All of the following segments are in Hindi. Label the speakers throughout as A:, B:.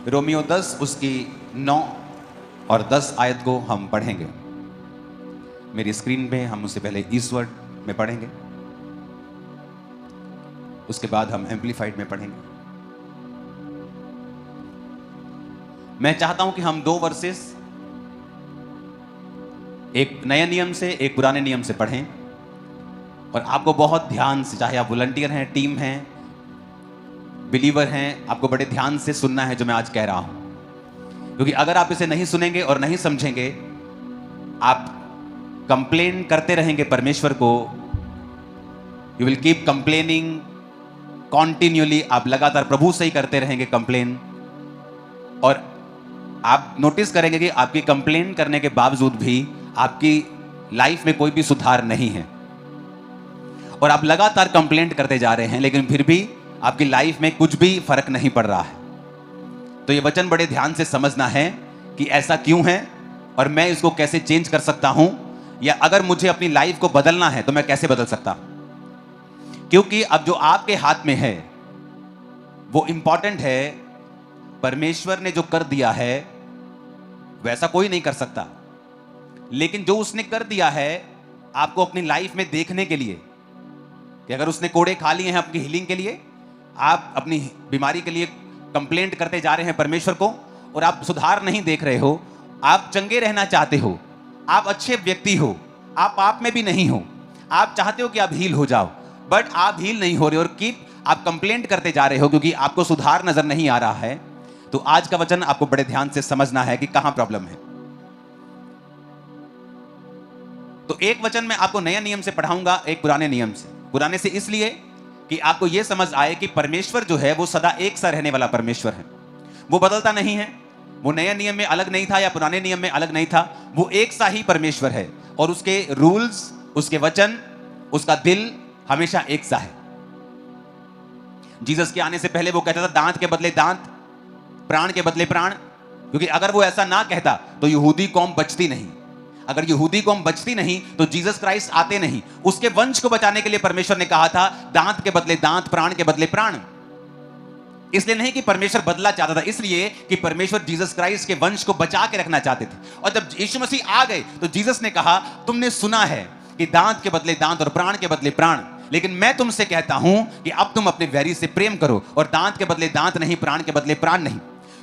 A: रोमियो 10 उसकी 9 और 10 आयत को हम पढ़ेंगे। मेरी स्क्रीन पे हम उससे पहले इस वर्ड में पढ़ेंगे, उसके बाद हम एम्पलीफाइड में पढ़ेंगे। मैं चाहता हूं कि हम 2 वर्सेस, एक नए नियम से एक पुराने नियम से पढ़ें, और आपको बहुत ध्यान से, चाहे आप वॉलंटियर हैं, टीम हैं, बिलीवर हैं, आपको बड़े ध्यान से सुनना है जो मैं आज कह रहा हूं। क्योंकि अगर आप इसे नहीं सुनेंगे और नहीं समझेंगे, आप कंप्लेन करते रहेंगे परमेश्वर को। You will keep complaining continuously. आप लगातार प्रभु से ही करते रहेंगे कंप्लेन, और आप नोटिस करेंगे कि आपकी कंप्लेन करने के बावजूद भी आपकी लाइफ में कोई भी सुधार नहीं है, और आप लगातार कंप्लेंट करते जा रहे हैं, लेकिन फिर भी आपकी लाइफ में कुछ भी फर्क नहीं पड़ रहा है। तो ये वचन बड़े ध्यान से समझना है कि ऐसा क्यों है और मैं इसको कैसे चेंज कर सकता हूं, या अगर मुझे अपनी लाइफ को बदलना है तो मैं कैसे बदल सकता हूं। क्योंकि अब जो आपके हाथ में है वो इंपॉर्टेंट है। परमेश्वर ने जो कर दिया है वैसा कोई नहीं कर सकता, लेकिन जो उसने कर दिया है आपको अपनी लाइफ में देखने के लिए, कि अगर उसने कोड़े खा लिए हैं आपकी हीलिंग के लिए, आप अपनी बीमारी के लिए कंप्लेंट करते जा रहे हैं परमेश्वर को और आप सुधार नहीं देख रहे हो, आप चंगे रहना चाहते हो, आप अच्छे व्यक्ति हो, आप में भी नहीं हो, आप चाहते हो कि आप हील हो जाओ, बट आप हील नहीं हो रहे और आप कंप्लेंट करते जा रहे हो क्योंकि आपको सुधार नजर नहीं आ रहा है। तो आज का वचन आपको बड़े ध्यान से समझना है कि कहां प्रॉब्लम है। तो एक वचन मैं आपको नया नियम से पढ़ाऊंगा, एक पुराने नियम से। पुराने से इसलिए कि आपको यह समझ आए कि परमेश्वर जो है वो सदा एक सा रहने वाला परमेश्वर है, वो बदलता नहीं है। वो नए नियम में अलग नहीं था या पुराने नियम में अलग नहीं था, वो एक सा ही परमेश्वर है, और उसके रूल्स, उसके वचन, उसका दिल हमेशा एक सा है। जीसस के आने से पहले वो कहता था दांत के बदले दांत, प्राण के बदले प्राण, क्योंकि अगर वो ऐसा ना कहता तो यहूदी कौम बचती नहीं। अगर यहूदी कौम बचती नहीं तो जीसस क्राइस्ट आते नहीं। उसके वंश को बचाने के लिए परमेश्वर ने कहा था दांत के बदले दांत, प्राण के बदले प्राण। इसलिए नहीं कि परमेश्वर बदला चाहता था, इसलिए कि परमेश्वर जीसस क्राइस्ट के वंश को बचा के रखना चाहते थे। और जब यीशु मसीह आ गए तो जीसस ने कहा तुमने सुना है कि दांत के बदले दांत और प्राण के बदले प्राण, लेकिन मैं तुमसे कहता हूं कि अब तुम अपने वैरी से प्रेम करो, और दांत के बदले दांत नहीं, प्राण के बदले प्राण नहीं।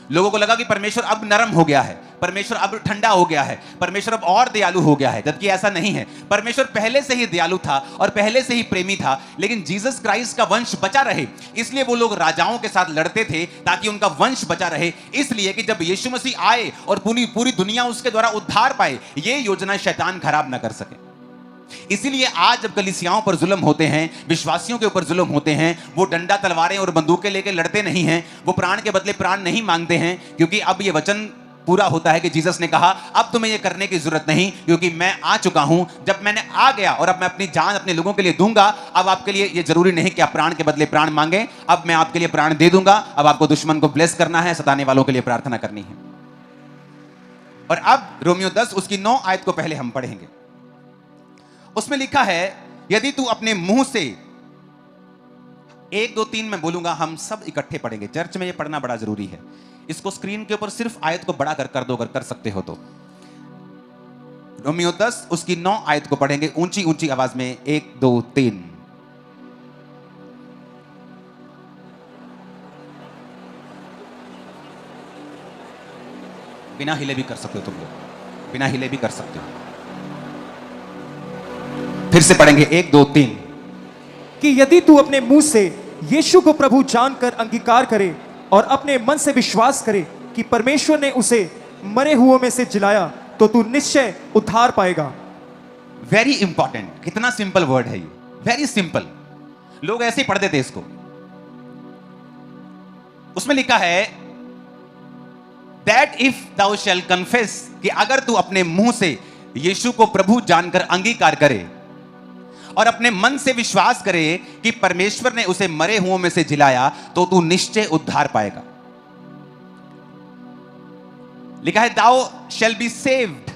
A: लोगों को लगा कि परमेश्वर अब नरम हो गया है, परमेश्वर अब ठंडा हो गया है, परमेश्वर अब और दयालु हो गया है, जबकि ऐसा नहीं है। परमेश्वर पहले से ही दयालु था और पहले से ही प्रेमी था, लेकिन जीसस क्राइस्ट का वंश बचा रहे, इसलिए वो लोग राजाओं के साथ लड़ते थे ताकि उनका वंश बचा रहे। इसलिए कि जब यीशु मसीह आए और पूरी दुनिया उसके द्वारा उद्धार पाए, ये योजना शैतान खराब ना कर सके। इसीलिए आज जब कलीसियाओं पर जुल्म होते हैं, विश्वासियों के ऊपर जुल्म होते हैं, वो डंडा, तलवारें और बंदूकें लेकर लड़ते नहीं हैं, वो प्राण के बदले प्राण नहीं मांगते हैं, क्योंकि अब ये वचन पूरा होता है कि जीसस ने कहा अब तुम्हें ये करने की जरूरत नहीं, क्योंकि मैं आ चुका हूं। जब मैंने आ गया और अब मैं अपनी जान अपने लोगों के लिए दूंगा, अब आपके लिए ये जरूरी नहीं कि आप प्राण के बदले प्राण मांगे, अब मैं आपके लिए प्राण दे दूंगा। अब आपको दुश्मन को ब्लेस करना है, सताने वालों के लिए प्रार्थना करनी है। और अब रोमियो 10 उसकी 9 आयत को पहले हम पढ़ेंगे। उसमें लिखा है यदि तू अपने मुंह से, 1 2 3 मैं बोलूंगा, हम सब इकट्ठे पढ़ेंगे। चर्च में ये पढ़ना बड़ा जरूरी है। इसको स्क्रीन के ऊपर सिर्फ आयत को बड़ा कर दो, अगर कर सकते हो तो। रोमियो 10 उसकी 9 आयत को पढ़ेंगे ऊंची ऊंची आवाज में। 1 2 3। बिना हिले भी कर सकते हो तुम लोग, बिना हिले भी कर सकते हो। फिर से पढ़ेंगे 1 2 3।
B: कि यदि तू अपने मुंह से यीशु को प्रभु जानकर अंगीकार करे और अपने मन से विश्वास करे कि परमेश्वर ने उसे मरे हुओं में से जिलाया, तो तू निश्चय उद्धार पाएगा।
A: Very important. कितना सिंपल वर्ड है ये, वेरी सिंपल। लोग ऐसे ही पढ़ देते इसको। उसमें लिखा है that if thou shall confess, कि अगर तू अपने मुंह से यीशु को प्रभु जानकर अंगीकार करे और अपने मन से विश्वास करे कि परमेश्वर ने उसे मरे हुओं में से जिलाया, तो तू निश्चय उद्धार पाएगा। लिखा है thou shall be saved,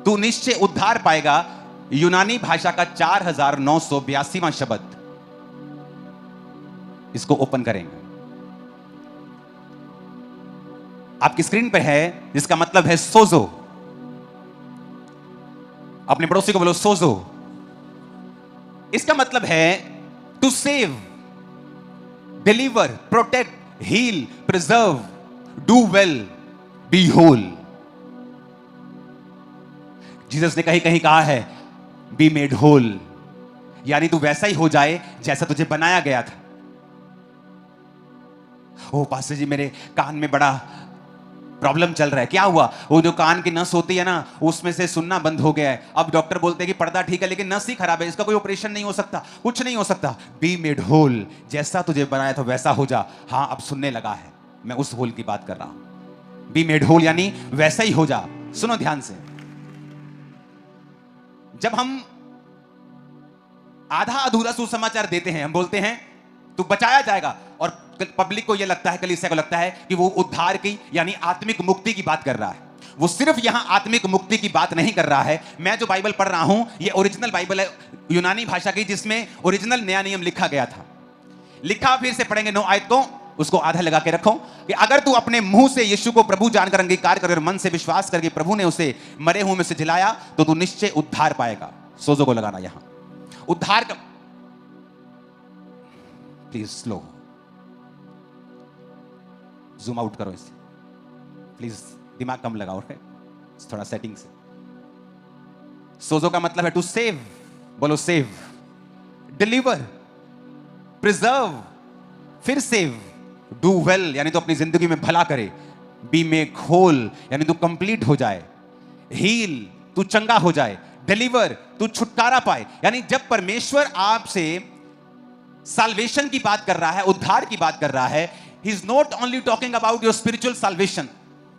A: तू निश्चय उद्धार पाएगा। यूनानी भाषा का 4982वां शब्द, इसको ओपन करेंगे। आपकी स्क्रीन पे है, जिसका मतलब है सोजो। अपने पड़ोसी को बोलो सोजो। इसका मतलब है to save, deliver, protect, heal, preserve, do well, be whole. Jesus ने कहीं कहीं कहा है बी मेड होल, यानी तू वैसा ही हो जाए जैसा तुझे बनाया गया था। ओ पास्टर जी, मेरे कान में बड़ा प्रॉब्लम चल रहा है। क्या हुआ? वो जो कान की नस होती है ना, उसमें से सुनना बंद हो गया है। अब डॉक्टर बोलते हैं कि पर्दा ठीक है लेकिन नस ही खराब है, इसका कोई ऑपरेशन नहीं हो सकता, कुछ नहीं हो सकता। बी मेड होल, जैसा तुझे बनाया था वैसा हो जा। हाँ, अब सुनने लगा है, मैं उस होल की बात कर रहा हूं। बी मेड होल यानी वैसा ही हो जा। सुनो ध्यान से, जब हम आधा अधूरा सुसमाचार देते हैं, हम बोलते हैं तू बचाया जाएगा, और पब्लिक को यह लगता है, कलीसिया को लगता है कि वो उद्धार की यानी आत्मिक मुक्ति की बात कर रहा है। वो सिर्फ यहां आत्मिक मुक्ति की बात नहीं कर रहा है। मैं जो बाइबल पढ़ रहा हूं, ये ओरिजिनल बाइबल है यूनानी भाषा की, जिसमें ओरिजिनल नया नियम लिखा गया था। लिखा, फिर से पढ़ेंगे 9 आयत को, उसको आधा लगा के रखो, कि अगर तू अपने मुंह से यीशु को प्रभु जानकर अंगीकार कर और मन से विश्वास करके प्रभु ने उसे मरे हुए में से जिलाया, तो तू निश्चय उद्धार पाएगा। सोजो को लगाना यहां। उद्धार का, प्लीज स्लो, जूम आउट करो इसे प्लीज, दिमाग कम लगाओ, थोड़ा सेटिंग से। सोजो का मतलब है टू सेव, बोलो सेव, डिलीवर, प्रिजर्व, फिर सेव, डू वेल यानी तो अपनी जिंदगी में भला करे, बी मेक होल यानी तू कंप्लीट हो जाए, हील तू चंगा हो जाए, डिलीवर तू छुटकारा पाए। यानी जब परमेश्वर आपसे साल्वेशन की बात कर रहा है, उद्धार की बात कर रहा है, he is not only talking about your spiritual salvation,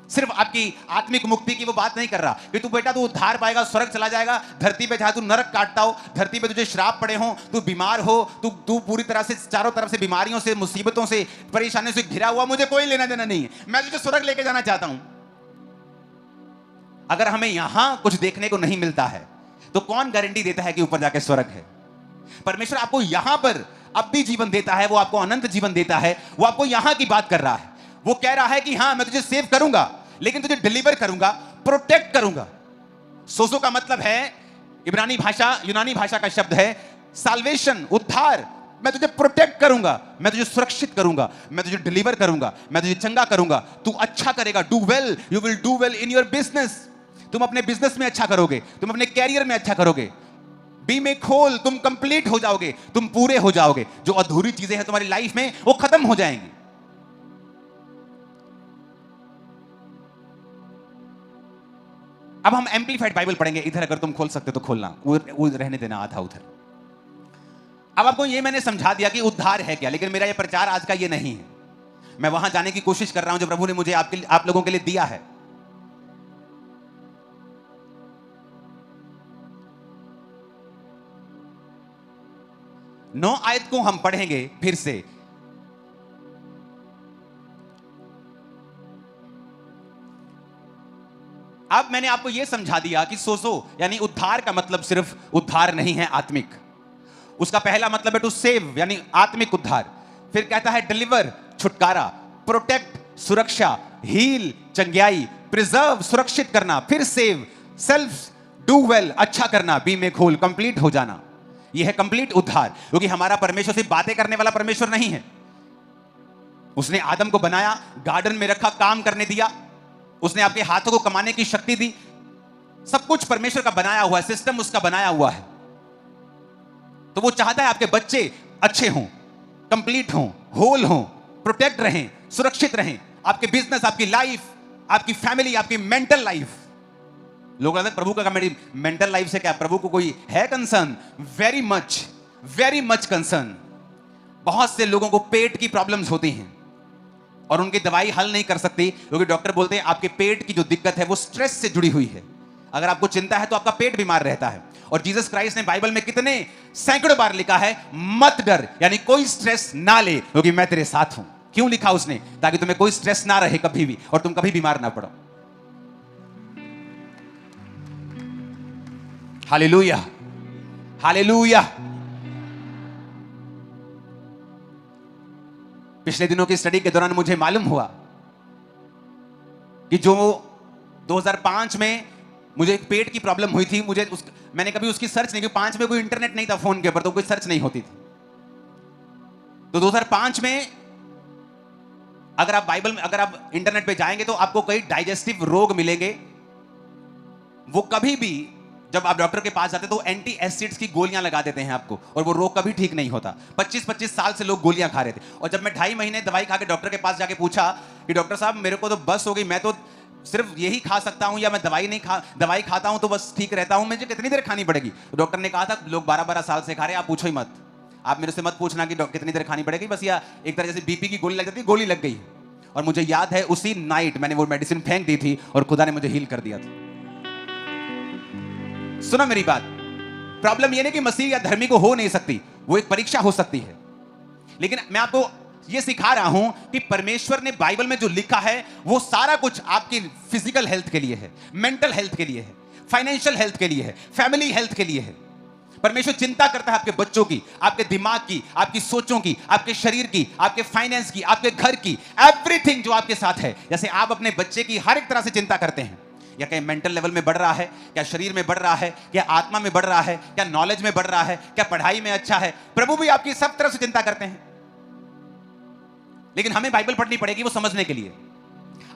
A: सिर्फ आपकी आत्मिक मुक्ति की वो बात नहीं कर रहा कि तू बेटा तू उद्धार पाएगा, स्वर्ग चला जाएगा। धरती पे जहां तू नरक काटता हो, धरती पे तुझे श्राप पड़े हो, तू बीमार हो, तू पूरी तरह से चारों तरफ से बीमारियों से, मुसीबतों से, परेशानियों से घिरा हुआ, मुझे कोई लेना देना नहीं है, मैं तुझे स्वर्ग लेके जाना चाहता हूं। अगर हमें यहां कुछ देखने को नहीं मिलता है, तो कौन गारंटी देता है कि ऊपर जाके स्वर्ग है? परमेश्वर आपको यहां पर अब भी जीवन देता है, वो आपको अनंत जीवन देता है, वो आपको यहां की बात कर रहा है। वो कह रहा है कि हां मैं तुझे सेव करूंगा, लेकिन तुझे डिलीवर करूंगा, प्रोटेक्ट करूंगा। सोजो का मतलब है इब्रानी भाषा, यूनानी भाषा का शब्द है साल्वेशन, उद्धार। मैं तुझे प्रोटेक्ट करूंगा, मैं तुझे सुरक्षित करूंगा, मैं तुझे डिलीवर करूंगा, मैं तुझे चंगा करूंगा, तू अच्छा करेगा। Do well, you will do well in your business, तुम अपने बिजनेस में अच्छा करोगे, तुम अपने कैरियर में अच्छा करोगे। बी मेक होल, तुम कंप्लीट हो जाओगे, तुम पूरे हो जाओगे। जो अधूरी चीजें हैं तुम्हारी लाइफ में वो खत्म हो जाएंगी। अब हम एम्पलीफाइड बाइबल पढ़ेंगे। इधर अगर तुम खोल सकते तो खोलना, उधर रहने देना आधा उधर। अब आपको ये मैंने समझा दिया कि उद्धार है क्या, लेकिन मेरा ये प्रचार आज का ये नहीं है। मैं वहां जाने की कोशिश कर रहा हूं जो प्रभु ने मुझे आप लोगों के लिए दिया है। नौ आयत को हम पढ़ेंगे फिर से। अब मैंने आपको यह समझा दिया कि सोजो यानी उद्धार का मतलब सिर्फ उद्धार नहीं है आत्मिक। उसका पहला मतलब है टू सेव यानी आत्मिक उद्धार। फिर कहता है डिलीवर छुटकारा, प्रोटेक्ट सुरक्षा, हील चंगियाई, प्रिजर्व सुरक्षित करना, फिर सेव सेल्फ डू वेल अच्छा करना, बी मेक होल कंप्लीट हो जाना। यह है कंप्लीट उद्धार। क्योंकि हमारा परमेश्वर सिर्फ बातें करने वाला परमेश्वर नहीं है। उसने आदम को बनाया, गार्डन में रखा, काम करने दिया, उसने आपके हाथों को कमाने की शक्ति दी। सब कुछ परमेश्वर का बनाया हुआ है, सिस्टम उसका बनाया हुआ है। तो वो चाहता है आपके बच्चे अच्छे हों, कंप्लीट हों, होल हों, प्रोटेक्ट रहें, सुरक्षित रहें। आपके बिजनेस, आपकी लाइफ, आपकी फैमिली, आपकी मेंटल लाइफ। लोग कहते हैं प्रभु का मेरी मेंटल लाइफ से क्या, प्रभु को कोई है कंसर्न? Very much concern. बहुत से लोगों को पेट की प्रॉब्लम्स होती हैं और उनकी दवाई हल नहीं कर सकती, क्योंकि डॉक्टर बोलते हैं आपके पेट की जो दिक्कत है वो स्ट्रेस से जुड़ी हुई है। अगर आपको चिंता है तो आपका पेट बीमार रहता है। और जीसस क्राइस्ट ने बाइबल में कितने सैकड़ों बार लिखा है मत डर, यानी कोई स्ट्रेस ना ले क्योंकि मैं तेरे साथ हूं। क्यों लिखा उसने? ताकि तुम्हें कोई स्ट्रेस ना रहे कभी भी और तुम कभी बीमार ना पड़ो। Hallelujah, hallelujah. पिछले दिनों की स्टडी के दौरान मुझे मालूम हुआ कि जो 2005 में मुझे एक पेट की प्रॉब्लम हुई थी, मैंने कभी उसकी सर्च नहीं की। 5 में कोई इंटरनेट नहीं था फोन के ऊपर, तो कोई सर्च नहीं होती थी। तो 2005 में अगर आप इंटरनेट पे जाएंगे तो आपको कई डाइजेस्टिव रोग मिलेंगे। वो कभी भी जब आप डॉक्टर के पास जाते तो एंटी एसिड्स की गोलियां लगा देते हैं आपको, और वो रोग कभी ठीक नहीं होता। 25-25 साल से लोग गोलियां खा रहे थे। और जब मैं 2.5 महीने दवाई खा के डॉक्टर के पास जाके पूछा कि डॉक्टर साहब मेरे को तो बस हो गई, मैं तो सिर्फ यही खा सकता हूं, या मैं दवाई खाता हूं तो बस ठीक रहता हूं, मुझे कितनी देर खानी पड़ेगी? तो डॉक्टर ने कहा था लोग 12-12 साल से खा रहे हैं, आप पूछो ही मत। आप मेरे से मत पूछना कि कितनी देर खानी पड़ेगी, बस या एक तरह से बीपी की गोली लग जाती है, गोली लग गई। और मुझे याद है उसी नाइट मैंने वो मेडिसिन फेंक दी थी और खुदा ने मुझे हील कर दिया था। सुनो मेरी बात, प्रॉब्लम यह नहीं कि मसीह या धर्मी को हो नहीं सकती, वो एक परीक्षा हो सकती है। लेकिन मैं आपको यह सिखा रहा हूं कि परमेश्वर ने बाइबल में जो लिखा है वो सारा कुछ आपकी फिजिकल हेल्थ के लिए है, मेंटल हेल्थ के लिए है, फाइनेंशियल हेल्थ के लिए है, फैमिली हेल्थ के लिए है। परमेश्वर चिंता करता है आपके बच्चों की, आपके दिमाग की, आपकी सोचों की, आपके शरीर की, आपके फाइनेंस की, आपके घर की, एवरीथिंग जो आपके साथ है। जैसे आप अपने बच्चे की हर एक तरह से चिंता करते हैं, या कहीं मेंटल लेवल में बढ़ रहा है, क्या शरीर में बढ़ रहा है, क्या आत्मा में बढ़ रहा है, क्या नॉलेज में बढ़ रहा है, क्या पढ़ाई में अच्छा है, प्रभु भी आपकी सब तरह से चिंता करते हैं। लेकिन हमें बाइबल पढ़नी पड़ेगी वो समझने के लिए।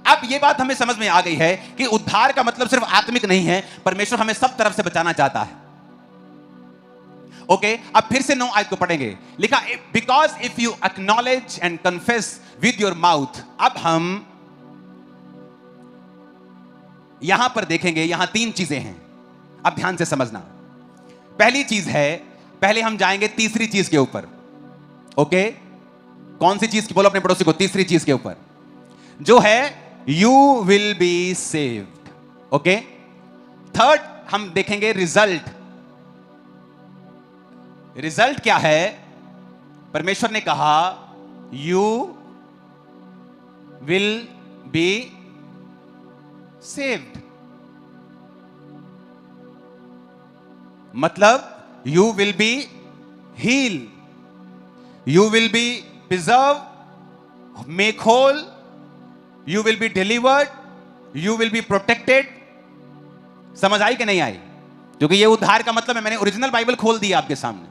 A: अब ये बात हमें समझ में आ गई है कि उद्धार का मतलब सिर्फ आत्मिक नहीं है, परमेश्वर हमें सब तरफ से बचाना चाहता है। ओके, अब फिर से 9 आयत को पढ़ेंगे। लिखा, because if you acknowledge and confess with your mouth. अब हम यहां पर देखेंगे, यहां 3 चीजें हैं, अब ध्यान से समझना। पहली चीज है, पहले हम जाएंगे तीसरी चीज के ऊपर। ओके, कौन सी चीज की? बोलो अपने पड़ोसी को, तीसरी चीज के ऊपर, जो है you will be saved. Okay, third हम देखेंगे रिजल्ट। रिजल्ट क्या है? परमेश्वर ने कहा यू विल बी सेव्ड, मतलब you will be heal, you will be preserve, make whole, you will be delivered, you will be protected. समझ आई कि नहीं आई? क्योंकि ये उद्धार का मतलब है। मैंने ओरिजिनल बाइबल खोल दिया आपके सामने।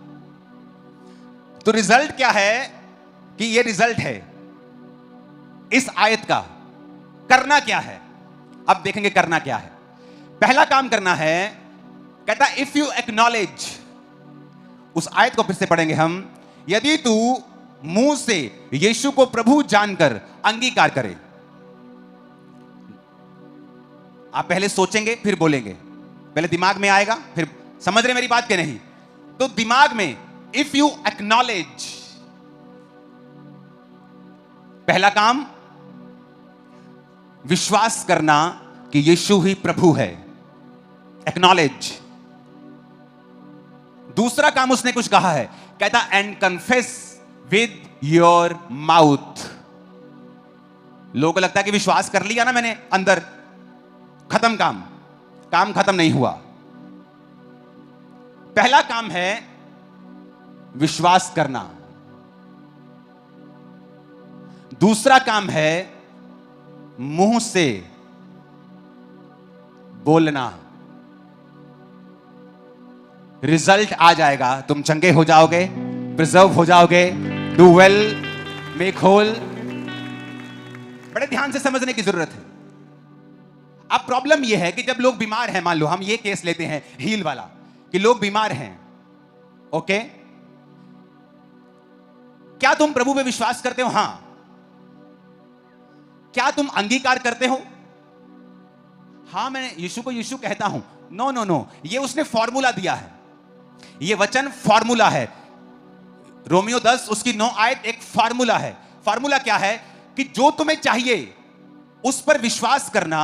A: तो रिजल्ट क्या है? कि ये रिजल्ट है इस आयत का। करना क्या है? अब देखेंगे करना क्या है। पहला काम करना है, कहता इफ यू एक्नॉलेज। उस आयत को फिर से पढ़ेंगे हम। यदि तू मुंह से यीशु को प्रभु जानकर अंगीकार करे। आप पहले सोचेंगे फिर बोलेंगे, पहले दिमाग में आएगा फिर। समझ रहे मेरी बात के नहीं? तो दिमाग में इफ यू एक्नॉलेज, पहला काम विश्वास करना कि यीशु ही प्रभु है, एक्नॉलेज। दूसरा काम उसने कुछ कहा है, कहता and confess with your mouth. लोगों को लगता है कि विश्वास कर लिया ना मैंने अंदर, खत्म काम खत्म नहीं हुआ। पहला काम है विश्वास करना, दूसरा काम है मुंह से बोलना। रिजल्ट आ जाएगा, तुम चंगे हो जाओगे, प्रिजर्व हो जाओगे, डू वेल, मेक होल। बड़े ध्यान से समझने की जरूरत है। अब प्रॉब्लम यह है कि जब लोग बीमार हैं, मान लो हम ये केस लेते हैं हील वाला, कि लोग बीमार हैं, ओके, क्या तुम प्रभु पे विश्वास करते हो? हां। क्या तुम अंगीकार करते हो? हां, मैं यीशु को यीशु कहता हूं। नो नो नो, ये उसने फॉर्मूला दिया है, ये वचन फॉर्मूला है। रोमियो 10 उसकी 9 आयत एक फॉर्मूला है। फॉर्मूला क्या है? कि जो तुम्हें चाहिए उस पर विश्वास करना।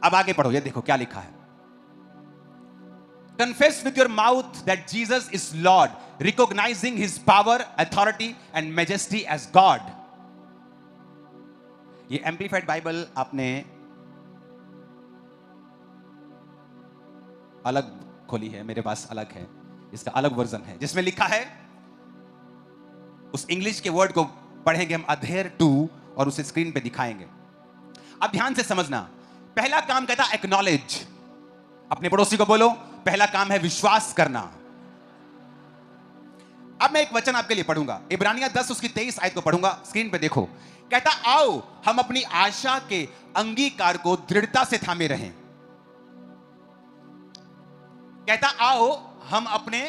A: अब आगे पढ़ो, ये देखो क्या लिखा है। Confess with your mouth that Jesus is Lord, recognizing his power, authority and majesty as God. ये एम्प्लीफाइड बाइबल आपने अलग खोली है, मेरे पास अलग है, इसका अलग वर्जन है जिसमें लिखा है, उस इंग्लिश के वर्ड को पढ़ेंगे हम, adhere to, और उसे स्क्रीन पे दिखाएंगे। अब ध्यान से समझना, पहला काम कहता एक्नॉलेज। अपने पड़ोसी को बोलो, पहला काम है विश्वास करना। अब मैं एक वचन आपके लिए पढ़ूंगा, इब्रानिया 10 उसकी 23 आयत को पढ़ूंगा, स्क्रीन पे देखो। कहता आओ हम अपनी आशा के अंगीकार को दृढ़ता से थामे रहें। कहता आओ हम अपने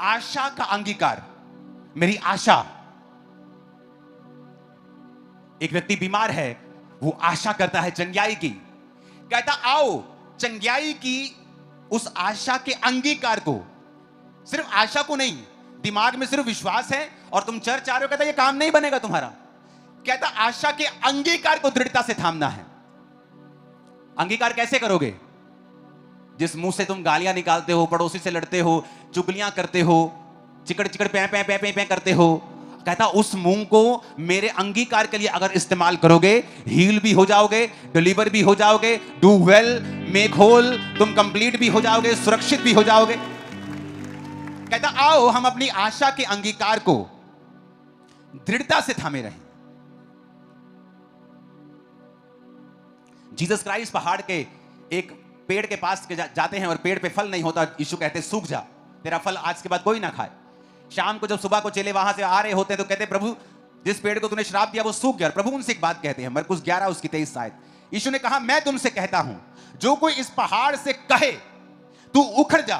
A: आशा का अंगीकार, मेरी आशा। एक व्यक्ति बीमार है, वो आशा करता है चंगाई की। कहता आओ चंगाई की उस आशा के अंगीकार को, सिर्फ आशा को नहीं, दिमाग में सिर्फ विश्वास है और तुम चर्च आ रहे हो, कहता ये काम नहीं बनेगा तुम्हारा। कहता आशा के अंगीकार को दृढ़ता से थामना है। अंगीकार कैसे करोगे? जिस मुंह से तुम गालियां निकालते हो, पड़ोसी से लड़ते हो, चुगलियां करते हो, चिकड़ चिकड़ पे पे पे पे पे करते हो, कहता उस मुंह को मेरे अंगीकार के लिए अगर इस्तेमाल करोगे, हील भी हो जाओगे, डिलीवर भी हो जाओगे, डू वेल, मेक होल, तुम कंप्लीट भी हो जाओगे, सुरक्षित भी हो जाओगे। कहता आओ हम अपनी आशा के अंगीकार को दृढ़ता से थामे रहें। जीसस क्राइस्ट पहाड़ के एक पेड़ के पास के जाते हैं और पेड़ पे फल नहीं होता। यीशु कहते सूख जा, तेरा फल आज के बाद कोई ना खाए। शाम को जब सुबह को चेले वहां से आ रहे होते हैं तो कहते प्रभु जिस पेड़ को तूने श्राप दिया वो सूख गया। प्रभु उनसे एक बात कहते हैं, मरकुस 11 उसकी 23 आयत। यीशु ने कहा मैं तुमसे कहता हूं, जो कोई इस पहाड़ से कहे तू उखड़ जा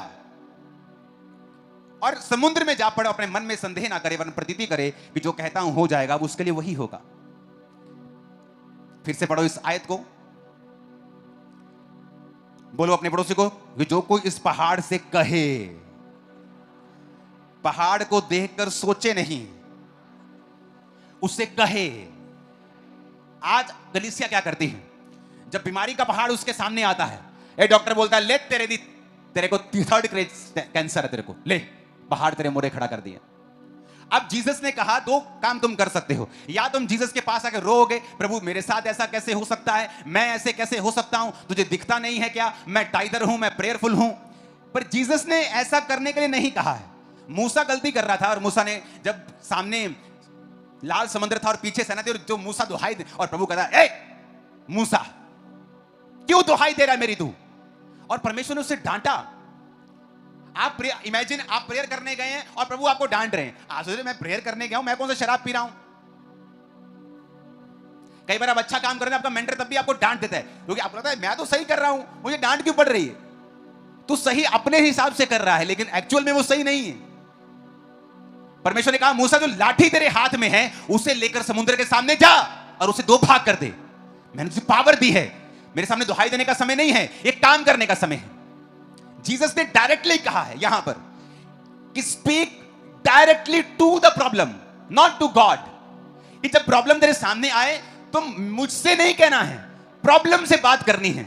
A: और समुद्र में जा पड़े, अपने मन में संदेह ना करे वरन प्रतीति करे कि जो कहता हूं हो जाएगा, वो उसके लिए वही होगा। फिर से पढ़ो इस आयत को, बोलो अपने पड़ोसी को कि जो कोई इस पहाड़ से कहे, पहाड़ को देखकर सोचे नहीं, उससे कहे। आज कलीसिया क्या करती है? जब बीमारी का पहाड़ उसके सामने आता है, ए डॉक्टर बोलता है ले तेरे को 3rd ग्रेड कैंसर है, तेरे को ले, पहाड़ तेरे मोरे खड़ा कर दिया। अब जीसस ने कहा दो काम तुम कर सकते हो, या तुम जीसस के पास आकर रोओगे प्रभु मेरे साथ ऐसा कैसे हो सकता है, मैं ऐसे कैसे हो सकता हूं, तुझे दिखता नहीं है क्या, मैं टाइगर हूं, मैं प्रेयरफुल हूं। पर जीसस ने ऐसा करने के लिए नहीं कहा है। मूसा गलती कर रहा था और मूसा ने जब सामने लाल समुद्र था और पीछे सेना थी और जो मूसा दुहाई दे, और प्रभु कहता ए मूसा क्यों दुहाई दे रहा है मेरी तू, और परमेश्वर ने उसे डांटा। आप इमेजिन आप प्रेयर करने गए हैं और प्रभु आपको डांट रहे हैं। आप सोच रहे मैं प्रेयर करने गया हूं, मैं कौन सा शराब पी रहा हूं। कई बार आप अच्छा काम कर रहे हैं, आपका मेंटर तब भी आपको डांट देता है क्योंकि आपको लगता है मैं तो सही कर रहा हूं, मुझे डांट क्यों पड़ रही है। तू सही अपने हिसाब से कर रहा है लेकिन एक्चुअल में वो सही नहीं है। परमेश्वर ने कहा मूसा जो लाठी तेरे हाथ में है उसे लेकर समुद्र के सामने जा और उसे 2 भाग कर दे। मैंने तुझे पावर दी है, मेरे सामने दुहाई देने का समय नहीं है, एक काम करने का समय है। जीसस ने डायरेक्टली कहा है यहां पर कि speak directly to the problem, not to God. कि जब प्रॉब्लम तेरे सामने आए तो मुझसे नहीं कहना है, प्रॉब्लम से बात करनी है।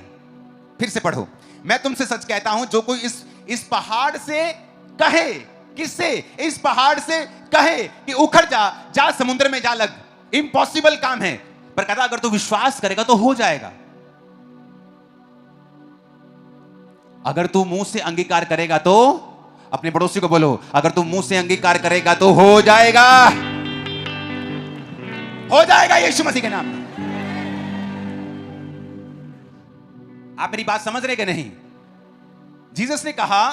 A: फिर से पढ़ो, मैं तुमसे सच कहता हूं जो कोई इस पहाड़ से कहे, किससे? इस पहाड़ से कहे कि उखड़ जा समुद्र में जा लग। इम्पॉसिबल काम है, पर कहता अगर तू विश्वास करेगा तो हो जाएगा। अगर तू मुंह से अंगीकार करेगा तो, अपने पड़ोसी को बोलो अगर तू मुंह से अंगीकार करेगा तो हो जाएगा, हो जाएगा यीशु मसीह के नाम में। आप मेरी बात समझ रहे कि नहीं? जीसस ने कहा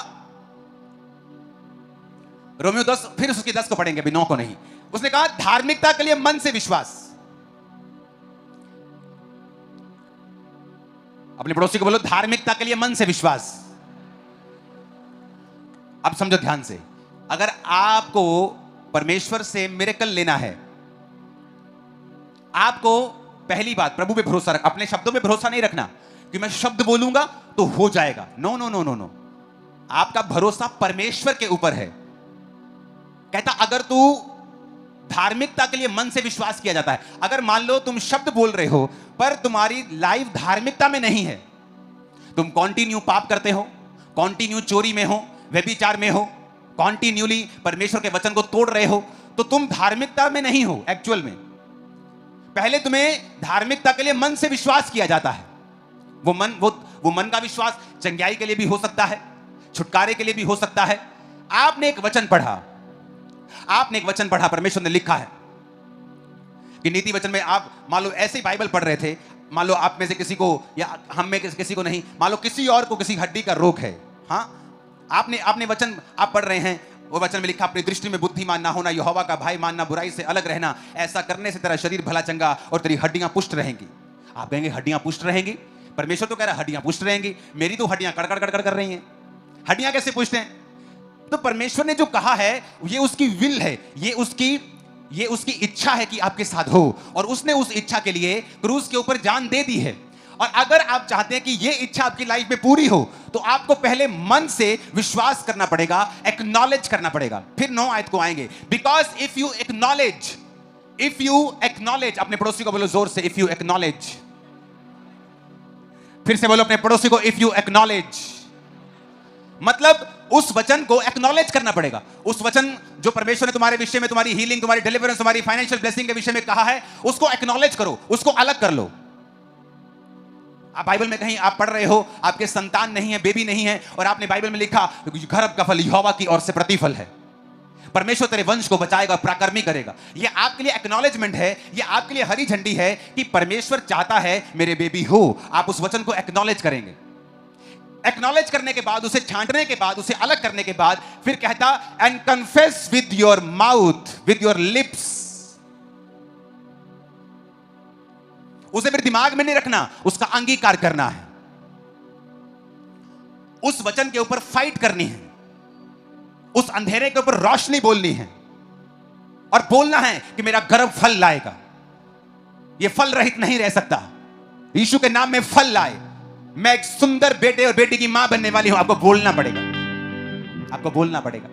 A: रोमियो 10 फिर उसकी 10 को पढ़ेंगे, अभी 9 को नहीं। उसने कहा धार्मिकता के लिए मन से विश्वास। अपने पड़ोसी को बोलो धार्मिकता के लिए मन से विश्वास। अब समझो ध्यान से, अगर आपको परमेश्वर से मिरेकल लेना है, आपको पहली बात प्रभु पे भरोसा रख, अपने शब्दों पे भरोसा नहीं रखना कि मैं शब्द बोलूंगा तो हो जाएगा। No no no no no, आपका भरोसा परमेश्वर के ऊपर है। कहता अगर तू धार्मिकता के लिए मन से विश्वास किया जाता है, अगर मान लो तुम शब्द बोल रहे हो पर तुम्हारी लाइफ धार्मिकता में नहीं है, तुम कॉन्टिन्यू पाप करते हो, कॉन्टिन्यू चोरी में हो, व्यभिचार में हो, कॉन्टिन्यूली परमेश्वर के वचन को तोड़ रहे हो, तो तुम धार्मिकता में नहीं हो एक्चुअल में। पहले तुम्हें धार्मिकता के लिए मन से विश्वास किया जाता है। वो मन का विश्वास चंगाई के लिए भी हो सकता है, छुटकारे के लिए भी हो सकता है। आपने एक वचन पढ़ा, परमेश्वर ने लिखा है कि नीति वचन में आप मान लो ऐसे ही बाइबल पढ़ रहे थे, मान लो आप में से किसी को या हम में किसी को नहीं, मान लो किसी और को किसी हड्डी का रोग है, हाँ, आपने वचन आप पढ़ रहे हैं, वो वचन में लिखा अपनी दृष्टि में बुद्धिमान ना होना, यहोवा का भय मानना, बुराई से अलग रहना, ऐसा करने से तेरा शरीर भला चंगा और तेरी हड्डियां पुष्ट रहेंगी। आप कहेंगे हड्डियां पुष्ट रहेंगी? परमेश्वर तो कह रहा है हड्डियां पुष्ट रहेंगी, मेरी तो हड्डियां कड़कड़ कड़कड़ कर रही हैं, हड्डियां कैसे पुष्ट हैं? तो परमेश्वर ने जो कहा है ये उसकी विल है, ये उसकी इच्छा है कि आपके साथ हो, और उसने उस इच्छा के लिए क्रूस के ऊपर जान दे दी है। और अगर आप चाहते हैं कि ये इच्छा आपकी लाइफ में पूरी हो तो आपको पहले मन से विश्वास करना पड़ेगा, एक्नॉलेज करना पड़ेगा। फिर 9 आयत को आएंगे। बिकॉज इफ यू एक्नॉलेज, अपने पड़ोसी को बोलो जोर से, इफ यू एक्नॉलेज। फिर से बोलो अपने पड़ोसी को, इफ यू एक्नॉलेज। मतलब उस वचन को एक्नॉलेज करना पड़ेगा। उस वचन जो परमेश्वर ने तुम्हारे विषय में, तुम्हारी हीलिंग, तुम्हारी डिलीवरेंस, तुम्हारी फाइनेंशियल ब्लेसिंग के विषय में कहा है, उसको एक्नॉलेज करो, उसको अलग कर लो। आप बाइबल में कहीं आप पढ़ रहे हो आपके संतान नहीं है, बेबी नहीं है, और आपने बाइबल में लिखा गर्भ का फल यहोवा की ओर से प्रतिफल है, परमेश्वर तेरे वंश को बचाएगा, पराक्रमी करेगा। यह आपके लिए एक्नॉलेजमेंट है, यह आपके लिए हरी झंडी है कि परमेश्वर चाहता है मेरे बेबी हो। आप उस वचन को एक्नॉलेज करेंगे। एक्नॉलेज करने के बाद, उसे छांटने के बाद, उसे अलग करने के बाद फिर कहता and confess with your mouth, with your lips. उसे फिर दिमाग में नहीं रखना, उसका अंगीकार करना है, उस वचन के ऊपर फाइट करनी है, उस अंधेरे के ऊपर रोशनी बोलनी है, और बोलना है कि मेरा गर्भ फल लाएगा, यह फल रहित नहीं रह सकता, यीशु के नाम में फल लाए, मैं एक सुंदर बेटे और बेटी की मां बनने वाली हूं। आपको बोलना पड़ेगा, आपको बोलना पड़ेगा,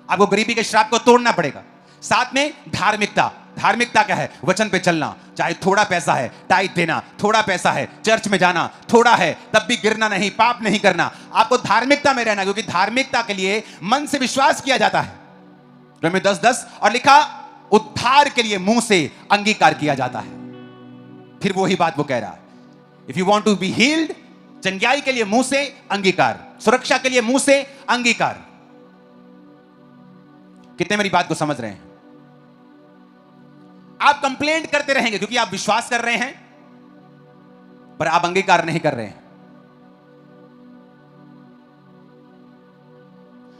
A: आपको गरीबी के श्राप को तोड़ना पड़ेगा। साथ में धार्मिकता। धार्मिकता क्या है? वचन पे चलना, चाहे थोड़ा पैसा है टाइट देना, थोड़ा पैसा है चर्च में जाना, थोड़ा है तब भी गिरना नहीं, पाप नहीं करना। आपको धार्मिकता में रहना, क्योंकि धार्मिकता के लिए मन से विश्वास किया जाता है। रोमी 10:10 और लिखा उद्धार के लिए मुंह से अंगीकार किया जाता है। फिर वही बात वो कह रहा है, if you want to be healed, चंगाई के लिए मुंह से अंगीकार, सुरक्षा के लिए मुंह से अंगीकार। कितने मेरी बात को समझ रहे हैं? आप कंप्लेंट करते रहेंगे क्योंकि आप विश्वास कर रहे हैं पर आप अंगीकार नहीं कर रहे हैं।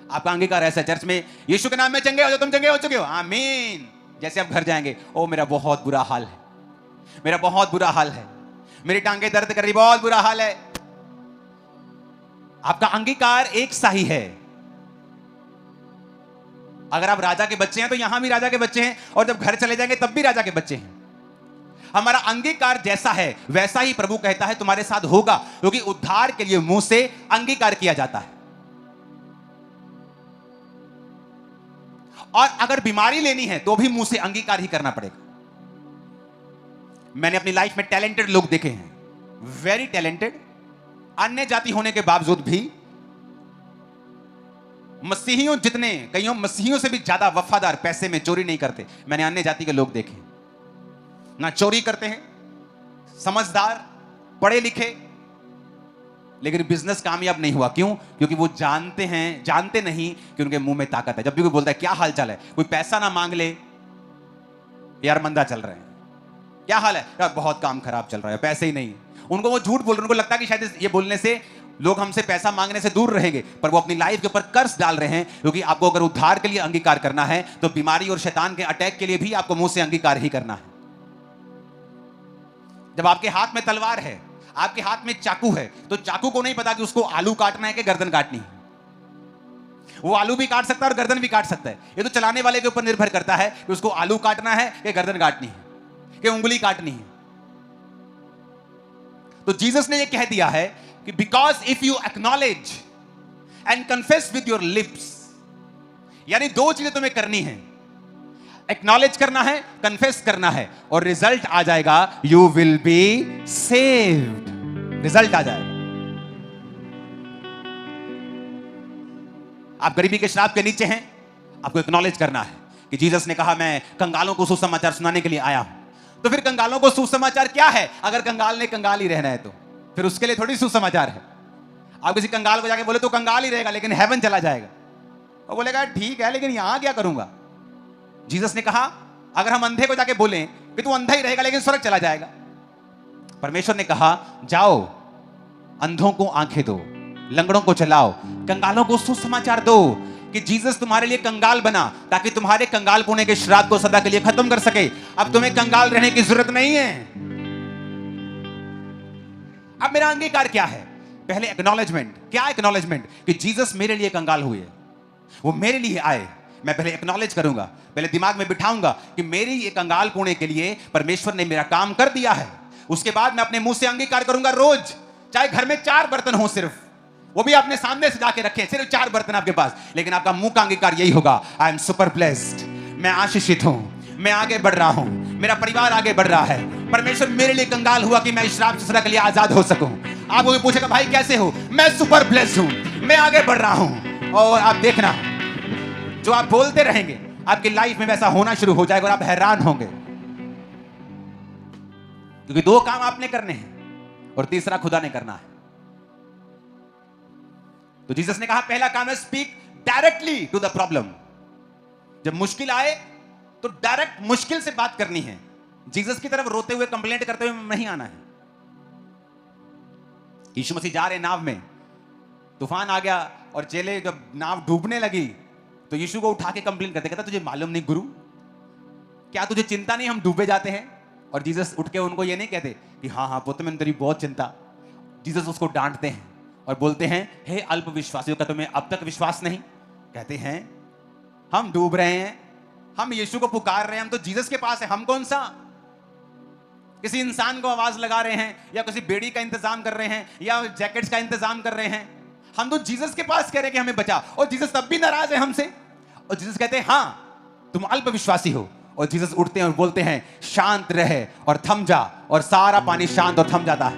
A: आपका अंगीकार ऐसा चर्च में यीशु के नाम में चंगे हो जाओ, तुम चंगे हो चुके हो, आमीन। जैसे आप घर जाएंगे, ओ मेरा बहुत बुरा हाल है, मेरा बहुत बुरा हाल है, मेरी टांगे दर्द कर रही, बहुत बुरा हाल है। आपका अंगीकार एक सा ही है। अगर आप राजा के बच्चे हैं तो यहां भी राजा के बच्चे हैं, और जब घर चले जाएंगे तब भी राजा के बच्चे हैं। हमारा अंगीकार जैसा है वैसा ही प्रभु कहता है तुम्हारे साथ होगा, क्योंकि उद्धार के लिए मुंह से अंगीकार किया जाता है। और अगर बीमारी लेनी है तो भी मुंह से अंगीकार ही करना पड़ेगा। मैंने अपनी लाइफ में टैलेंटेड लोग देखे हैं, वेरी टैलेंटेड, अन्य जाति होने के बावजूद भी मसीहियों जितने, कईयों मसीहियों से भी ज्यादा वफादार, पैसे में चोरी नहीं करते। मैंने अन्य जाति के लोग देखे, ना चोरी करते हैं, समझदार, पढ़े लिखे, लेकिन बिजनेस कामयाब नहीं हुआ। क्यों? क्योंकि वो जानते नहीं कि उनके मुंह में ताकत है। जब भी कोई बोलता है क्या हाल चाल है, कोई पैसा ना मांग ले, यार मंदा चल रहे हैं, क्या हाल है यार, बहुत काम खराब चल रहा है, पैसे ही नहीं। उनको वो झूठ बोल रहे, उनको लगता है कि शायद ये बोलने से लोग हमसे पैसा मांगने से दूर रहेंगे, पर वो अपनी लाइफ के ऊपर कर्ज डाल रहे हैं। क्योंकि आपको अगर उद्धार के लिए अंगीकार करना है तो बीमारी और शैतान के अटैक के लिए भी आपको मुंह से अंगीकार ही करना है। जब आपके हाथ में तलवार है, आपके हाथ में चाकू है, तो चाकू को नहीं पता कि उसको आलू काटना है कि गर्दन काटनी है। वो आलू भी काट सकता है और गर्दन भी काट सकता है। ये तो चलाने वाले के ऊपर निर्भर करता है कि उसको आलू काटना है कि गर्दन काटनी है, कि उंगली काटनी है। तो जीसस ने ये कह दिया है कि because if you acknowledge and confess with your lips, यानी दो चीजें तुम्हें करनी है, एक्नॉलेज करना है, कन्फेस करना है, और रिजल्ट आ जाएगा, you will be saved. Result आ जाएगा। आप गरीबी के श्राप के नीचे हैं, आपको एक्नॉलेज करना है कि जीसस ने कहा मैं कंगालों को सुसमाचार सुनाने के लिए आया हूं। तो फिर कंगालों को सुसमाचार क्या है? अगर कंगाल ने कंगाल ही रहना है तो फिर उसके लिए थोड़ी सुसमाचार है। आप किसी कंगाल को जाके बोले तो कंगाल ही रहेगा, लेकिन हेवन चला जाएगा। वो बोलेगा ठीक है, लेकिन यहां क्या करूंगा? जीसस ने कहा अगर हम अंधे को जाके बोलें कि तू अंधा ही रहेगा लेकिन स्वर्ग चला जाएगा। परमेश्वर ने कहा जाओ, अंधों को आंखें दो, लंगड़ों को चलाओ, कंगालों को सुसमाचार दो कि जीसस तुम्हारे लिए कंगाल बना ताकि तुम्हारे कंगाल होने के श्राप को सदा के लिए खत्म कर सके। अब तुम्हें कंगाल रहने की जरूरत नहीं है। अब मेरा अंगीकार क्या है? पहले एक्नॉलेजमेंट। क्या एक्नॉलेजमेंट? कि जीसस मेरे लिए कंगाल हुए, वो मेरे लिए आए। मैं पहले एक्नॉलेज करूंगा, पहले दिमाग में बिठाऊंगा कि मेरी ये कंगाल होने के लिए परमेश्वर ने मेरा काम कर दिया है। उसके बाद मैं अपने मुंह से अंगीकार करूंगा रोज, चाहे घर में 4 बर्तन हो, सिर्फ वो भी अपने सामने से जाके रखें, सिर्फ 4 बर्तन आपके पास, लेकिन आपका मुंह का अंगीकार यही होगा, आई एम सुपर ब्लेस्ड, मैं आशीषित हूं, मैं आगे बढ़ रहा हूं, मेरा परिवार आगे बढ़ रहा है। परमेश्वर मेरे लिए कंगाल हुआ कि मैं इस श्राप से सदा के लिए आजाद हो सकूं। आप वो पूछेगा भाई कैसे हो? मैं सुपर ब्लेस्ड हूं, मैं आगे बढ़ रहा हूं। और आप देखना, जो आप बोलते रहेंगे आपकी लाइफ में वैसा होना शुरू हो जाएगा और आप हैरान होंगे, क्योंकि 2 काम आपने करने हैं और तीसरा खुदा ने करना है। तो जीसस ने कहा पहला काम है speak directly to the problem. जब मुश्किल आए तो डायरेक्ट मुश्किल से बात करनी है। जीसस की तरफ रोते हुए कंप्लेंट करते हुए नहीं आना है। यीशु मसीह जा रहे नाव में, तूफान आ गया और चेले जब नाव डूबने लगी तो यीशु को उठा के कंप्लेंट करते, कहता तुझे मालूम नहीं गुरु, क्या तुझे चिंता नहीं हम डूबे जाते हैं? और जीसस उठ के उनको ये नहीं कहते कि हाँ हाँ पुत्र मैंने तेरी बहुत चिंता। जीसस उसको डांटते हैं और बोलते हैं हे अल्प विश्वासियों, का तुम्हें अब तक विश्वास नहीं? कहते हैं हम डूब रहे हैं, हम यीशु को पुकार रहे हैं, हम तो जीसस के पास है, हम कौन सा किसी इंसान को आवाज लगा रहे हैं या किसी बेड़ी का इंतजाम कर रहे हैं या जैकेट्स का इंतजाम कर रहे हैं? हम तो जीसस के पास कह रहे हैं कि हमें बचा, और जीसस तब भी नाराज है हमसे। और जीसस कहते हैं हाँ तुम अल्प विश्वासी हो। और जीसस उठते हैं और बोलते हैं शांत रहे और थम जा, और सारा पानी शांत और थम जाता है।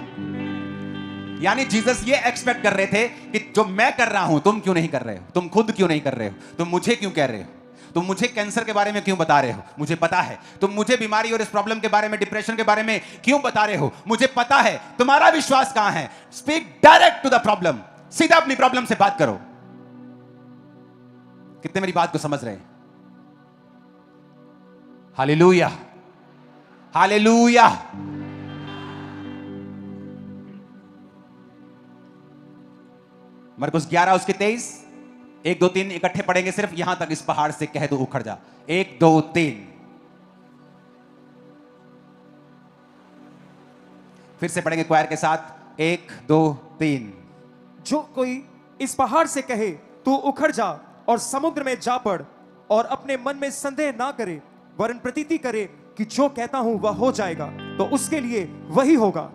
A: यानी जीसस ये एक्सपेक्ट कर रहे थे कि जो मैं कर रहा हूं तुम क्यों नहीं कर रहे हो, तुम खुद क्यों नहीं कर रहे हो, तुम मुझे क्यों कह रहे हो, तुम मुझे कैंसर के बारे में क्यों बता रहे हो, मुझे पता है। तुम मुझे बीमारी और इस प्रॉब्लम के बारे में, डिप्रेशन के बारे में क्यों बता रहे हो, मुझे पता है। तुम्हारा विश्वास कहां है? Speak direct to the problem, सीधा अपनी प्रॉब्लम से बात करो। कितने मेरी बात को समझ रहे हैं? Hallelujah, hallelujah. मरकुस 11 उसके 23, 1 2 3 इकट्ठे पढ़ेंगे सिर्फ यहां तक। इस पहाड़ से कह दो उखड़ जा, 1 2 3। फिर से पढ़ेंगे क्वायर के साथ, 1 2 3।
B: जो कोई इस पहाड़ से कहे तू उखड़ जा और समुद्र में जा पड़, और अपने मन में संदेह ना करे वरन प्रतीति करे कि जो कहता हूं वह हो जाएगा, तो उसके लिए वही होगा।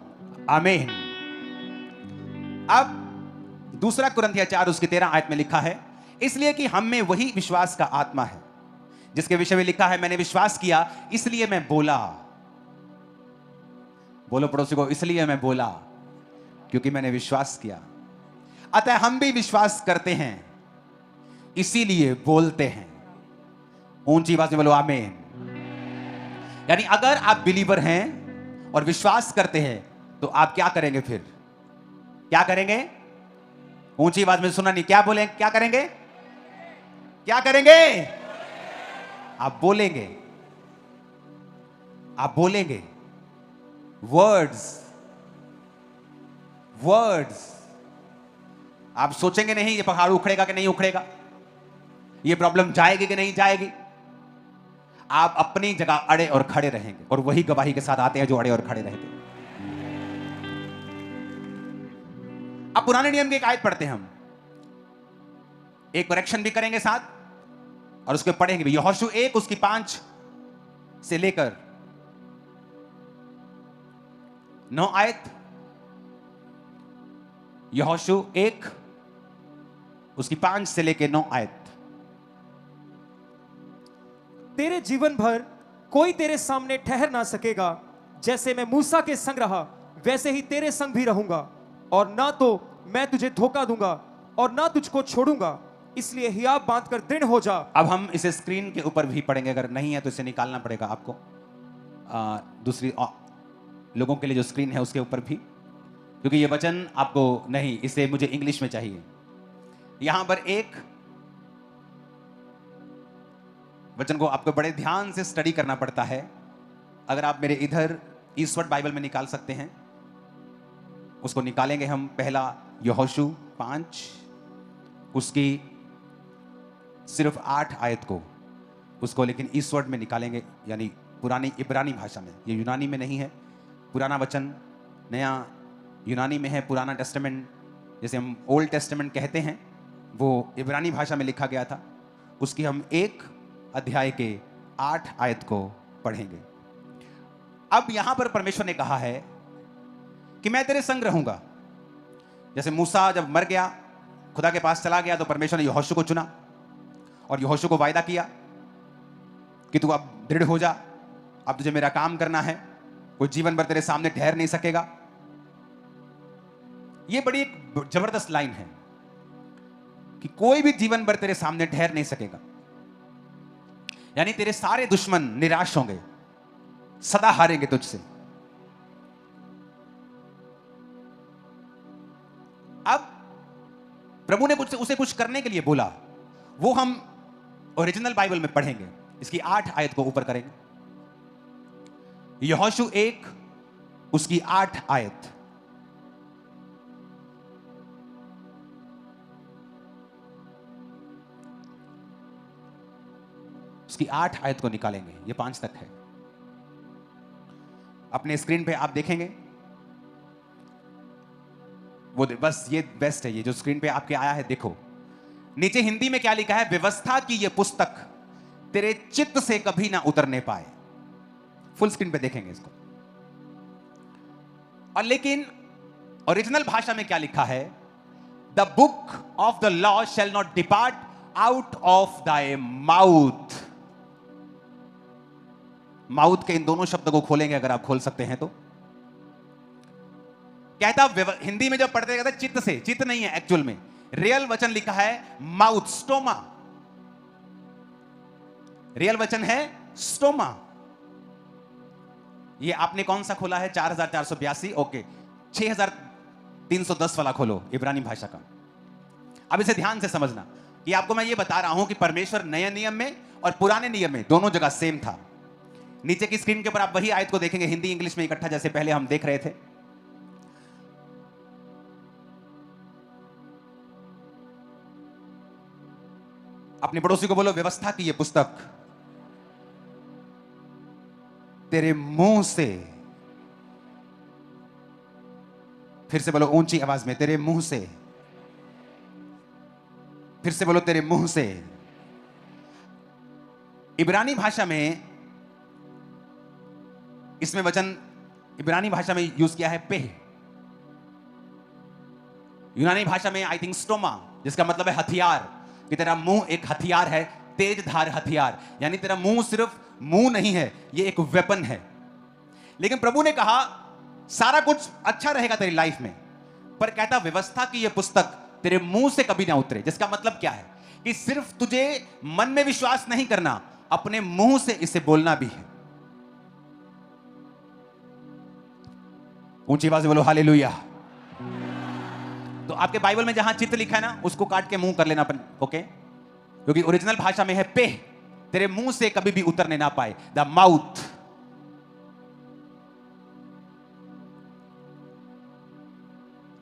A: आमीन। अब 2 कुरिन्थियों 4 उसकी 13 आयत में लिखा है, इसलिए कि हम में वही विश्वास का आत्मा है जिसके विषय में लिखा है मैंने विश्वास किया इसलिए मैं बोला। बोलो पड़ोसी को, इसलिए मैं बोला क्योंकि मैंने विश्वास किया। अतः हम भी विश्वास करते हैं इसीलिए बोलते हैं। ऊंची आवाज में बोलो आमीन। यानी अगर आप बिलीवर हैं और विश्वास करते हैं तो आप क्या करेंगे? फिर क्या करेंगे? ऊंची आवाज में सुना नहीं, क्या बोलेंगे? क्या करेंगे? क्या करेंगे? आप बोलेंगे, आप बोलेंगे। Words, words. आप सोचेंगे नहीं ये पहाड़ उखड़ेगा कि नहीं उखड़ेगा, ये प्रॉब्लम जाएगी कि नहीं जाएगी। आप अपनी जगह अड़े और खड़े रहेंगे, और वही गवाही के साथ आते हैं जो अड़े और खड़े रहते हैं। अब पुराने नियम की एक आयत पढ़ते हैं हम, एक करेक्शन भी करेंगे साथ और उसके पढ़ेंगे भी। यहोशू 1 उसकी 5 से लेकर 9 आयत। यहोशू 1 उसकी 5 से लेकर 9 आयत।
B: तेरे जीवन भर कोई तेरे सामने ठहर ना सकेगा, जैसे मैं मूसा के संग रहा वैसे ही तेरे संग भी रहूंगा, और ना तो मैं तुझे धोखा दूंगा और ना तुझको छोड़ूंगा, इसलिए हियाव बांध कर दृढ़ हो जा। अब हम इसे स्क्रीन के ऊपर भी पढ़ेंगे, अगर नहीं है तो इसे निकालना पड़ेगा आपको, दूसरी लोगों के लिए जो स्क्रीन है उसके ऊपर भी, क्योंकि ये वचन आपको नहीं, इसे मुझे इंग्लिश में चाहिए। यहां पर एक वचन को आपको बड़े ध्यान से स्टडी करना पड़ता है,
A: अगर आप मेरे इधर ईस्टवर्ड बाइबल में निकाल सकते हैं, उसको निकालेंगे हम। पहला यहोशू 5, उसकी सिर्फ 8 आयत को, उसको लेकिन ईस्टवर्ड में निकालेंगे, यानी पुरानी इब्रानी भाषा में। ये यूनानी में नहीं है। पुराना वचन नया यूनानी में है। पुराना टेस्टामेंट, जैसे हम ओल्ड टेस्टामेंट कहते हैं, वो इब्रानी भाषा में लिखा गया था। उसकी हम 1 अध्याय के 8 आयत को पढ़ेंगे। अब यहां पर परमेश्वर ने कहा है कि मैं तेरे संग रहूंगा। जैसे मूसा जब मर गया, खुदा के पास चला गया, तो परमेश्वर ने यहोशू को चुना और यहोशू को वायदा किया कि तू अब दृढ़ हो जा, अब तुझे मेरा काम करना है, कोई जीवन भर तेरे सामने ठहर नहीं सकेगा। यह बड़ी एक जबरदस्त लाइन है कि कोई भी जीवन भर तेरे सामने ठहर नहीं सकेगा, यानी तेरे सारे दुश्मन निराश होंगे, सदा हारेंगे तुझसे। अब प्रभु ने उसे कुछ करने के लिए बोला, वो हम ओरिजिनल बाइबल में पढ़ेंगे। इसकी 8 आयत को ऊपर करेंगे। यहोशू 1 उसकी 8 आयत। उसकी 8 आयत को निकालेंगे, ये 5 तक है। अपने स्क्रीन पे आप देखेंगे, वो बस ये बेस्ट है, ये जो स्क्रीन पे आपके आया है, देखो नीचे हिंदी में क्या लिखा है। व्यवस्था की ये पुस्तक तेरे चित्त से कभी ना उतरने पाए। फुल स्क्रीन पे देखेंगे इसको। और लेकिन ओरिजिनल भाषा में क्या लिखा है? The book of the law shall not depart out of thy mouth. Mouth के इन दोनों शब्दों को खोलेंगे, अगर आप खोल सकते हैं तो। कहता हिंदी में जब पढ़ते कहता चित्त से, चित्त नहीं है एक्चुअल में, रियल वचन लिखा है माउथ, स्टोमा। रियल वचन है स्टोमा। ये आपने कौन सा खोला है? 4482। ओके, 6310 वाला खोलो, इब्रानी भाषा का। अब इसे ध्यान से समझना कि आपको मैं ये बता रहा हूं कि परमेश्वर नए नियम में और पुराने नियम में दोनों जगह सेम था। नीचे की स्क्रीन के ऊपर आप वही आयत को देखेंगे, हिंदी इंग्लिश में इकट्ठा, जैसे पहले हम देख रहे थे। अपने पड़ोसी को बोलो, व्यवस्था की यह पुस्तक तेरे मुंह से, फिर से बोलो ऊंची आवाज में, तेरे मुंह से, फिर से बोलो तेरे मुंह से। इब्रानी भाषा में इसमें वचन इब्रानी भाषा में यूज किया है पेह। यूनानी भाषा में आई थिंक स्टोमा, जिसका मतलब है हथियार, कि तेरा मुंह एक हथियार है, तेज धार हथियार। यानी तेरा मुंह सिर्फ मुंह नहीं है, ये एक वेपन है। लेकिन प्रभु ने कहा सारा कुछ अच्छा रहेगा तेरी लाइफ में, पर कहता व्यवस्था की यह पुस्तक तेरे मुंह से कभी ना उतरे। जिसका मतलब क्या है कि सिर्फ तुझे मन में विश्वास नहीं करना, अपने मुंह से इसे बोलना भी है। ऊंची आवाज से बोलो हालेलुया। तो आपके बाइबल में जहां चित्त लिखा है ना, उसको काट के मुंह कर लेना अपन, ओके? क्योंकि ओरिजिनल भाषा में है पेह, तेरे मुंह से कभी भी उतरने ना पाए, द माउथ।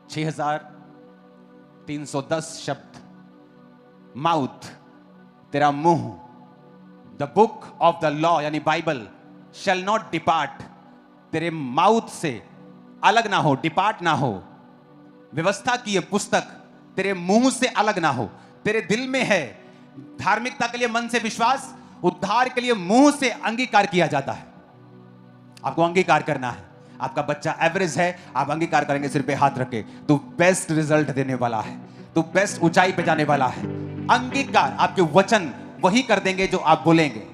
A: छह 6310 शब्द, माउथ, तेरा मुंह। The book of the law यानी बाइबल शैल नॉट डिपार्ट, तेरे माउथ से अलग ना हो, डिपार्ट ना हो। व्यवस्था की यह पुस्तक तेरे मुंह से अलग ना हो। तेरे दिल में है धार्मिकता के लिए मन से विश्वास, उद्धार के लिए मुंह से अंगीकार किया जाता है। आपको अंगीकार करना है। आपका बच्चा एवरेज है, आप अंगीकार करेंगे सिर पे हाथ रखे, तो बेस्ट रिजल्ट देने वाला है, तो बेस्ट ऊंचाई पे जाने वाला है। अंगीकार, आपके वचन वही कर देंगे जो आप बोलेंगे।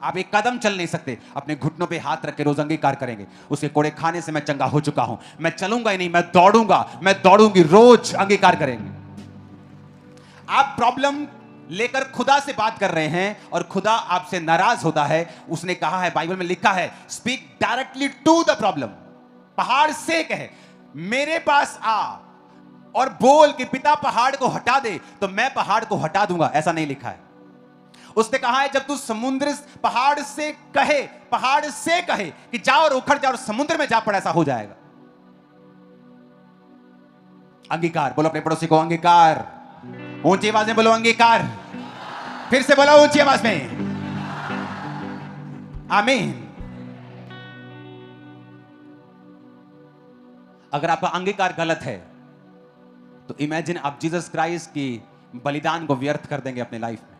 A: आप एक कदम चल नहीं सकते, अपने घुटनों पे हाथ रख के रोज अंगीकार करेंगे, उसके कोड़े खाने से मैं चंगा हो चुका हूं, मैं चलूंगा ही नहीं, मैं दौड़ूंगा, मैं दौड़ूंगी, रोज अंगीकार करेंगे। आप प्रॉब्लम लेकर खुदा से बात कर रहे हैं और खुदा आपसे नाराज होता है। उसने कहा है, बाइबल में लिखा है, speak directly to the problem. पहाड़ से कहे मेरे पास आ और बोल कि पिता पहाड़ को हटा दे, तो मैं पहाड़ को हटा दूंगा, ऐसा नहीं लिखा है। उसने कहा है जब तू समुद्र पहाड़ से कहे कि जाओ और उखड़ जाओ और समुद्र में जा पड़, ऐसा हो जाएगा। अंगीकार। बोलो अपने पड़ोसी को अंगीकार। ऊंची आवाज में बोलो अंगीकार। फिर से बोलो ऊंची आवाज में। आमीन। अगर आपका अंगीकार गलत है तो इमेजिन आप जीसस क्राइस्ट की बलिदान को व्यर्थ कर देंगे अपने लाइफ में,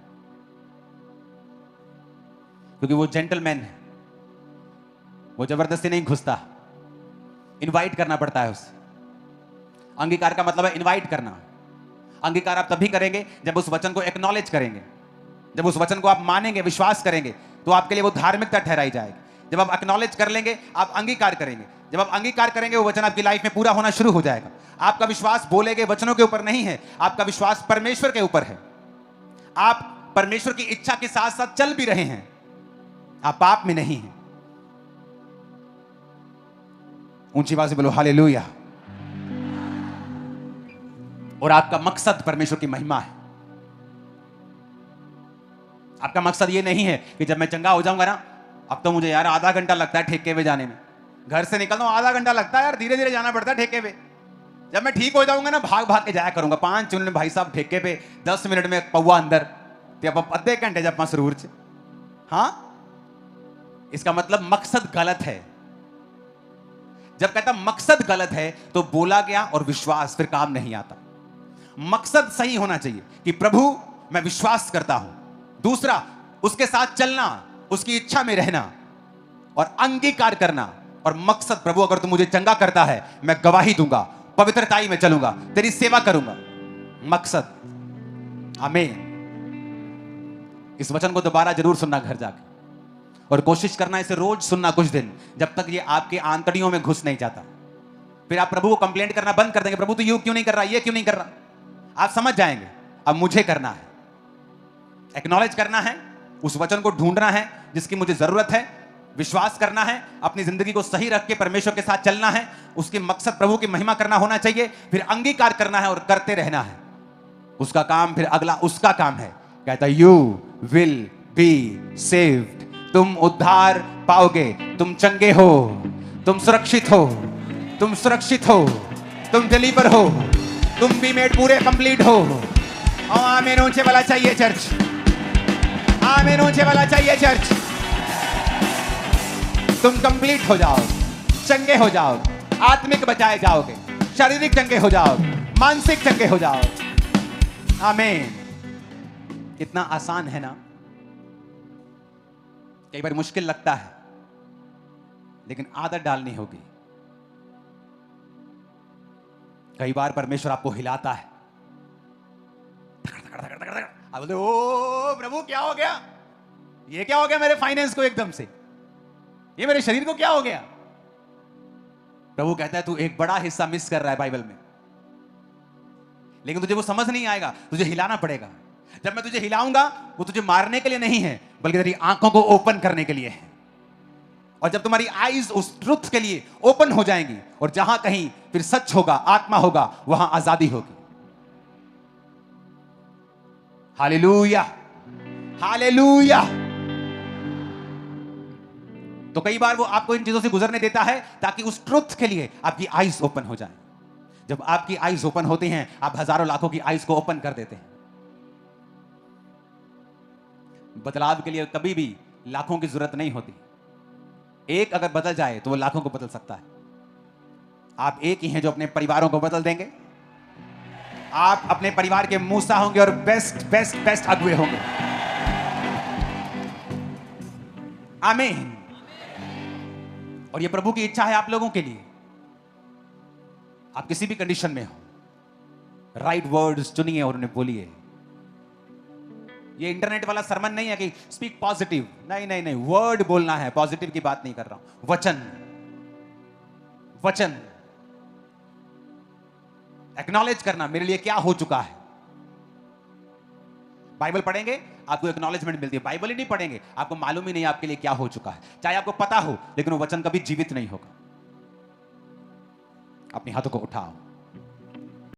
A: क्योंकि वो जेंटलमैन है, वो जबरदस्ती नहीं घुसता, इनवाइट करना पड़ता है उसे। अंगीकार का मतलब है इनवाइट करना। अंगीकार आप तभी करेंगे जब उस वचन को एक्नॉलेज करेंगे, जब उस वचन को आप मानेंगे, विश्वास करेंगे, तो आपके लिए वो धार्मिकता ठहराई जाएगी। जब आप एक्नॉलेज कर लेंगे, आप अंगीकार करेंगे। जब आप अंगीकार करेंगे, वो वचन आपकी लाइफ में पूरा होना शुरू हो जाएगा। आपका विश्वास बोले गए वचनों के ऊपर नहीं है, आपका विश्वास परमेश्वर के ऊपर है। आप परमेश्वर की इच्छा के साथ साथ चल भी रहे हैं, आप पाप में नहीं हैं। ऊंची आवाज से बोलो हालेलुया। और आपका मकसद परमेश्वर की महिमा है। आपका मकसद ये नहीं है कि जब मैं चंगा हो जाऊंगा ना, अब तो मुझे यार आधा घंटा लगता है ठेके पे जाने में, घर से निकलता हूं आधा घंटा लगता है यार, धीरे धीरे जाना पड़ता है ठेके पे। जब मैं ठीक हो जाऊंगा ना, भाग भाग के जाया करूंगा 5 मिनट में भाई साहब ठेके पे, 10 मिनट में पौवा अंदर, अद्धे घंटे जब मसरूर च। हाँ, इसका मतलब मकसद गलत है। जब कहता मकसद गलत है तो बोला गया और विश्वास फिर काम नहीं आता। मकसद सही होना चाहिए कि प्रभु मैं विश्वास करता हूं, दूसरा उसके साथ चलना, उसकी इच्छा में रहना और अंगीकार करना। और मकसद प्रभु अगर तू मुझे चंगा करता है, मैं गवाही दूंगा, पवित्रताई में चलूंगा, तेरी सेवा करूंगा। मकसद। आमीन। इस वचन को दोबारा जरूर सुनना घर जाके, और कोशिश करना इसे रोज सुनना कुछ दिन, जब तक ये आपके आंतड़ियों में घुस नहीं जाता। फिर आप प्रभु को कंप्लेंट करना बंद कर देंगे, प्रभु तो यूं क्यों नहीं कर रहा, ये क्यों नहीं कर रहा। आप समझ जाएंगे अब मुझे करना है, एक्नॉलेज करना है, उस वचन को ढूंढना है जिसकी मुझे जरूरत है, विश्वास करना है, अपनी जिंदगी को सही रख के परमेश्वर के साथ चलना है, उसके मकसद प्रभु की महिमा करना होना चाहिए, फिर अंगीकार करना है और करते रहना है। उसका काम फिर अगला उसका काम है। कहता यू विल बी सेव्ड, तुम उद्धार पाओगे, तुम चंगे हो, तुम सुरक्षित हो, तुम सुरक्षित हो, तुम डिलीवर हो, तुम भी मेड पूरे कंप्लीट हो। आमीन। ऊंचे वाला चाहिए चर्च, आमीन। ऊंचे वाला चाहिए चर्च। तुम कंप्लीट हो जाओ, चंगे हो जाओ, आत्मिक बचाए जाओगे, शारीरिक चंगे हो जाओ, मानसिक चंगे हो जाओ। आमीन। कितना आसान है ना। कई बार मुश्किल लगता है, लेकिन आदत डालनी होगी। कई बार परमेश्वर आपको हिलाता है, आप बोलते ओ प्रभु क्या हो गया, ये क्या हो गया मेरे फाइनेंस को, एकदम से ये मेरे शरीर को क्या हो गया। प्रभु कहता है तू एक बड़ा हिस्सा मिस कर रहा है बाइबल में, लेकिन तुझे वो समझ नहीं आएगा, तुझे हिलाना पड़ेगा। जब मैं तुझे हिलाऊंगा, वो तुझे मारने के लिए नहीं है, बल्कि तेरी आंखों को ओपन करने के लिए है। और जब तुम्हारी आईज उस ट्रुथ के लिए ओपन हो जाएंगी, और जहां कहीं फिर सच होगा, आत्मा होगा, वहां आजादी होगी। Hallelujah, hallelujah. तो कई बार वो आपको इन चीजों से गुजरने देता है ताकि उस ट्रुथ के लिए आपकी आईज ओपन हो जाए। जब आपकी आईज ओपन होती हैं, आप हजारों लाखों की आईज को ओपन कर देते हैं। बदलाव के लिए कभी भी लाखों की जरूरत नहीं होती। एक अगर बदल जाए तो वो लाखों को बदल सकता है। आप एक ही हैं जो अपने परिवारों को बदल देंगे। आप अपने परिवार के मूसा होंगे और बेस्ट बेस्ट बेस्ट अगुए होंगे। आमीन। और ये प्रभु की इच्छा है आप लोगों के लिए। आप किसी भी कंडीशन में हो, राइट वर्ड्स चुनिए और उन्हें बोलिए। ये इंटरनेट वाला सरमन नहीं है कि स्पीक पॉजिटिव, नहीं नहीं नहीं, वर्ड बोलना है, पॉजिटिव की बात नहीं कर रहा हूं। वचन, वचन एक्नॉलेज करना, मेरे लिए क्या हो चुका है। बाइबल पढ़ेंगे आपको एक्नॉलेजमेंट मिलती है, बाइबल ही नहीं पढ़ेंगे आपको मालूम ही नहीं आपके लिए क्या हो चुका है। चाहे आपको पता हो, लेकिन वो वचन कभी जीवित नहीं होगा। अपने हाथों को उठाओ।